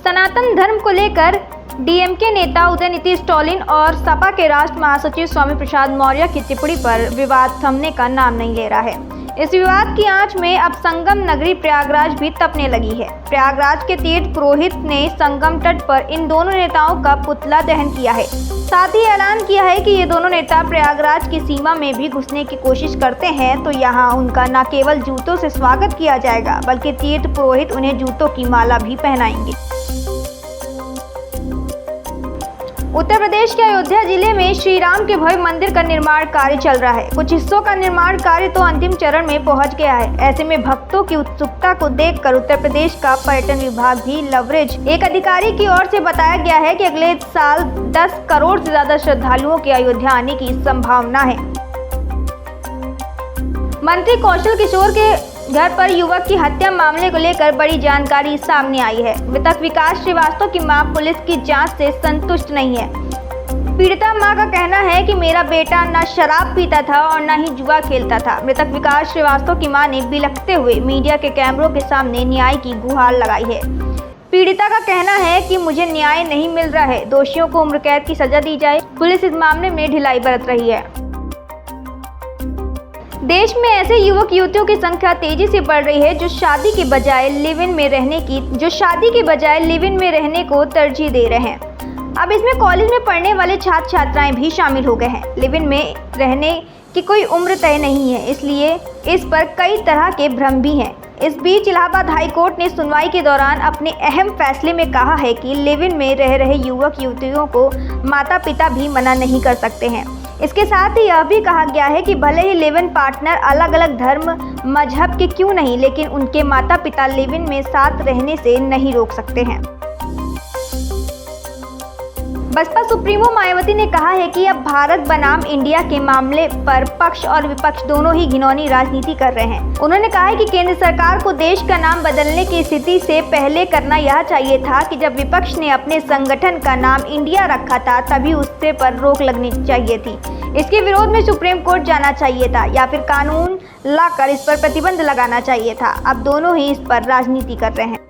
सनातन धर्म को लेकर डीएमके नेता उदयनिधि स्टालिन और सपा के राष्ट्र महासचिव स्वामी प्रसाद मौर्य की टिप्पणी पर विवाद थमने का नाम नहीं ले रहा है। इस विवाद की आंच में अब संगम नगरी प्रयागराज भी तपने लगी है। प्रयागराज के तीर्थ पुरोहित ने संगम तट पर इन दोनों नेताओं का पुतला दहन किया है। साथ ही ऐलान किया है कि ये दोनों नेता प्रयागराज की सीमा में भी घुसने की कोशिश करते हैं तो यहाँ उनका न केवल जूतों से स्वागत किया जाएगा बल्कि तीर्थ पुरोहित उन्हें जूतों की माला भी पहनाएंगे। उत्तर प्रदेश के अयोध्या जिले में श्री राम के भव्य मंदिर का निर्माण कार्य चल रहा है। कुछ हिस्सों का निर्माण कार्य तो अंतिम चरण में पहुंच गया है। ऐसे में भक्तों की उत्सुकता को देखकर उत्तर प्रदेश का पर्यटन विभाग भी लवरेज एक अधिकारी की ओर से बताया गया है कि अगले साल 10 करोड़ से ज्यादा श्रद्धालुओं के अयोध्या आने की संभावना है। मंत्री कौशल किशोर के घर पर युवक की हत्या मामले को लेकर बड़ी जानकारी सामने आई है। मृतक विकास श्रीवास्तव की मां पुलिस की जांच से संतुष्ट नहीं है। पीड़िता मां का कहना है कि मेरा बेटा न शराब पीता था और न ही जुआ खेलता था। मृतक विकास श्रीवास्तव की मां ने बिलखते हुए मीडिया के कैमरों के सामने न्याय की गुहार लगाई है। पीड़िता का कहना है कि मुझे न्याय नहीं मिल रहा है, दोषियों को उम्र कैद की सजा दी जाए। पुलिस इस मामले में ढिलाई बरत रही है। देश में ऐसे युवक युवतियों की संख्या तेजी से बढ़ रही है जो शादी के बजाय लिव इन में रहने को तरजीह दे रहे हैं। अब इसमें कॉलेज में पढ़ने वाले छात्र छात्राएं भी शामिल हो गए हैं। लिव इन में रहने की कोई उम्र तय नहीं है, इसलिए इस पर कई तरह के भ्रम भी हैं। इस बीच इलाहाबाद हाई कोर्ट ने सुनवाई के दौरान अपने अहम फैसले में कहा है कि लिव इन में रह रहे युवक युवतियों को माता पिता भी मना नहीं कर सकते हैं। इसके साथ ही यह भी कहा गया है कि भले ही लिव इन पार्टनर अलग अलग धर्म मजहब के क्यों नहीं, लेकिन उनके माता पिता लिव इन में साथ रहने से नहीं रोक सकते हैं। बसपा सुप्रीमो मायावती ने कहा है कि अब भारत बनाम इंडिया के मामले पर पक्ष और विपक्ष दोनों ही घिनौनी राजनीति कर रहे हैं। उन्होंने कहा है कि केंद्र सरकार को देश का नाम बदलने की स्थिति से पहले करना यह चाहिए था कि जब विपक्ष ने अपने संगठन का नाम इंडिया रखा था तभी उससे पर रोक लगनी चाहिए थी। इसके विरोध में सुप्रीम कोर्ट जाना चाहिए था या फिर कानून लाकर इस पर प्रतिबंध लगाना चाहिए था। अब दोनों ही इस पर राजनीति कर रहे हैं।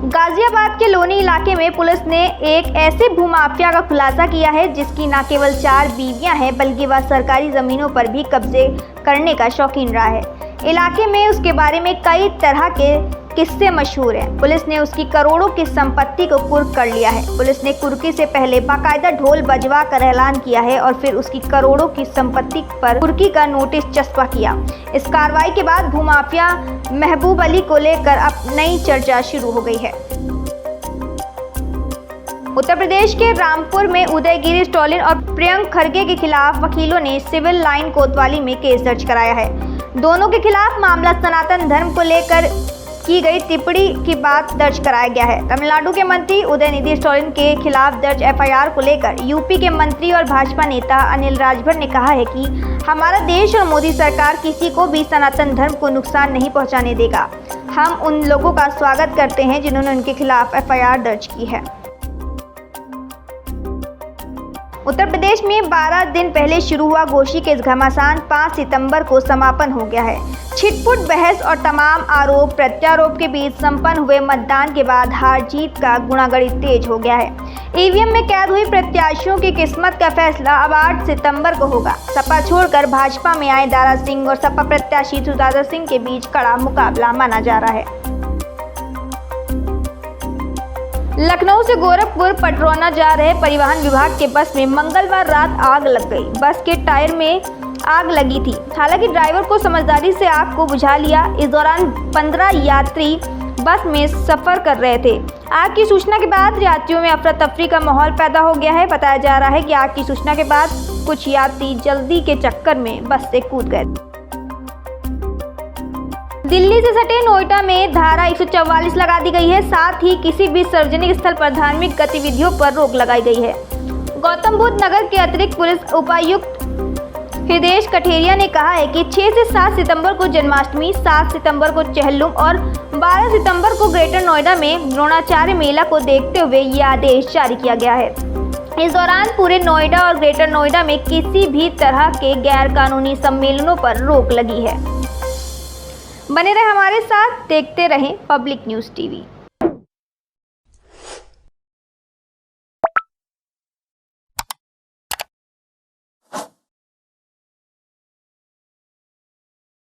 गाजियाबाद के लोनी इलाके में पुलिस ने एक ऐसे भूमाफिया का खुलासा किया है जिसकी न केवल 4 बीवियां हैं बल्कि वह सरकारी जमीनों पर भी कब्जे करने का शौकीन रहा है। इलाके में उसके बारे में कई तरह के किस्से मशहूर हैं। पुलिस ने उसकी करोड़ों की संपत्ति को कुर्क कर लिया है। पुलिस ने कुर्की से पहले बाकायदा ढोल बजवा कर ऐलान किया है और फिर उसकी करोड़ों की संपत्ति पर कुर्की का नोटिस चस्पा किया। इस कार्रवाई के बाद भूमाफिया महबूब अली को लेकर अब नई चर्चा शुरू हो गई है। उत्तर प्रदेश के रामपुर में उदयगिरी स्टालिन और प्रियंक खरगे के खिलाफ वकीलों ने सिविल लाइन कोतवाली में केस दर्ज कराया है। दोनों के खिलाफ मामला सनातन धर्म को लेकर की गई टिप्पणी की बात दर्ज कराया गया है। तमिलनाडु के मंत्री उदयनिधि स्टालिन के खिलाफ दर्ज एफआईआर को लेकर यूपी के मंत्री और भाजपा नेता अनिल राजभर ने कहा है कि हमारा देश और मोदी सरकार किसी को भी सनातन धर्म को नुकसान नहीं पहुंचाने देगा। हम उन लोगों का स्वागत करते हैं जिन्होंने उनके खिलाफ एफआईआर दर्ज की है। उत्तर प्रदेश में 12 दिन पहले शुरू हुआ घोषी केस घमासान 5 सितंबर को समापन हो गया है। छिटपुट बहस और तमाम आरोप प्रत्यारोप के बीच संपन्न हुए मतदान के बाद हार जीत का गुणागणित तेज हो गया है। ईवीएम में कैद हुई प्रत्याशियों की किस्मत का फैसला अब 8 सितंबर को होगा। सपा छोड़कर भाजपा में आए दारा सिंह और सपा प्रत्याशी सुजाता सिंह के बीच कड़ा मुकाबला माना जा रहा है। लखनऊ से गोरखपुर पटरौना जा रहे परिवहन विभाग के बस में मंगलवार रात आग लग गई। बस के टायर में आग लगी थी। हालांकि ड्राइवर को समझदारी से आग को बुझा लिया। इस दौरान 15 यात्री बस में सफर कर रहे थे। आग की सूचना के बाद यात्रियों में अफरा तफरी का माहौल पैदा हो गया है। बताया जा रहा है कि आग की सूचना के बाद कुछ यात्री जल्दी के चक्कर में बस से कूद गए। दिल्ली से सटे नोएडा में धारा 144 लगा दी गई है। साथ ही किसी भी सार्वजनिक स्थल पर धार्मिक गतिविधियों पर रोक लगाई गई है। गौतम बुद्ध नगर के अतिरिक्त पुलिस उपायुक्त हृदेश कठेरिया ने कहा है कि 6 से 7 सितंबर को जन्माष्टमी, 7 सितंबर को चेहल्लुम और 12 सितंबर को ग्रेटर नोएडा में द्रोणाचार्य मेला को देखते हुए ये आदेश जारी किया गया है। इस दौरान पूरे नोएडा और ग्रेटर नोएडा में किसी भी तरह के गैर कानूनी सम्मेलनों पर रोक लगी है। बने रहे हमारे साथ, देखते रहें पब्लिक न्यूज़ टीवी।